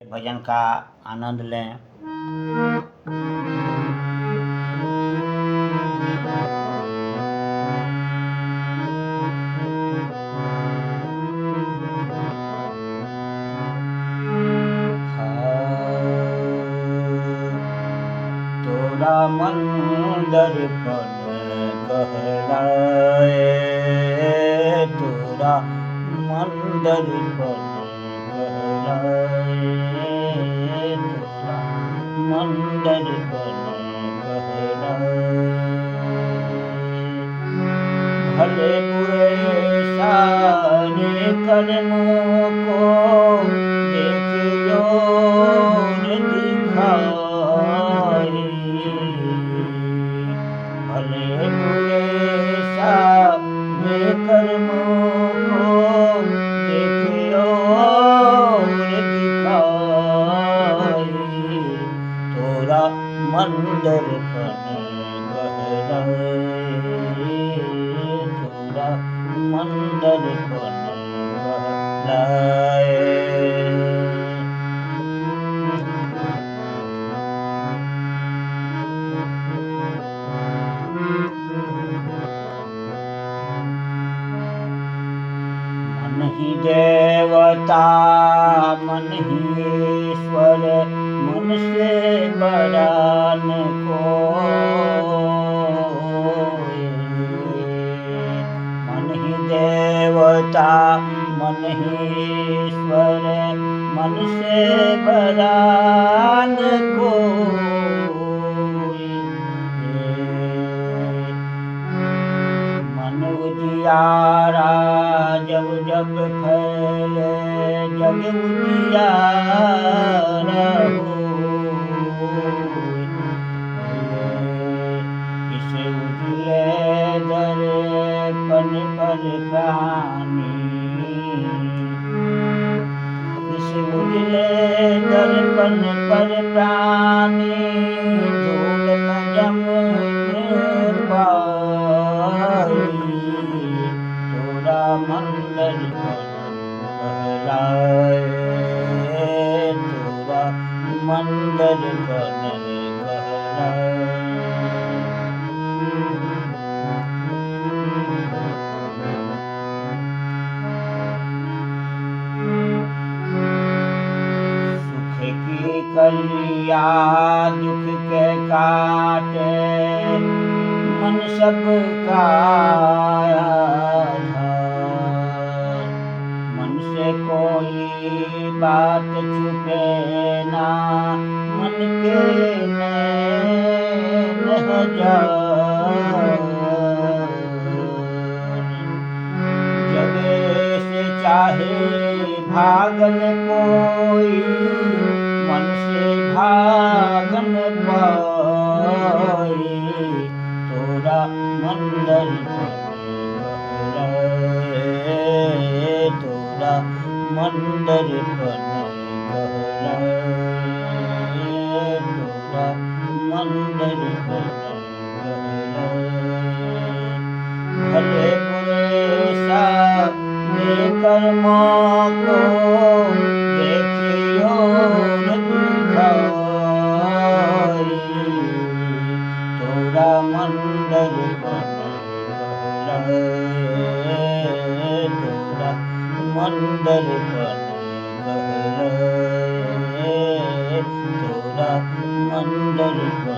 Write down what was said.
भजन का आनंद लें। तोरा मंदर पन कहलाए, तोरा मंदर पन कहलाए, तोरा मंदर पन कहलाए। भले बुरे सारे कर्मों को देखियो रे दिखाए, भले बुरे सारे कर्मों को देखियो रे दिखाए। तोरा मंदिर पन कहलाए, तोरा मंदिर पन कहलाए। मन ही देवता मन ही ईश्वर, मन से बड़ा न कोई। मन ही देवता मन ही ईश्वर, मन से बड़ा न कोई। मन उजियारा जब जब फैले, जग उजियारा होए। इस उजले दर्पण पर प्राणी, इस उजले दर्पण पर प्राणी धूल न जमने पाए। तोरा मंदिर पन कहलाए, तोरा मंदिर पन कहलाए। सुख की कलिया दुख के काटे, मन सबका आधार। मन से कोई बात छुपे ना, मन के नैन हजार। जगे से चाहे भागन कोई, मन से भागन पाए। तोरा मंदिर पन कहलाए, तोरा मंदिर पन कहलाए, तोरा मंदिर पन कहलाए। भले बुरे सारे कर्मों को देखियो रे दिखाए। तोरा मंदिर पन कहलाए, तोरा मंदिर पन कहलाए, तोरा मंदिर पन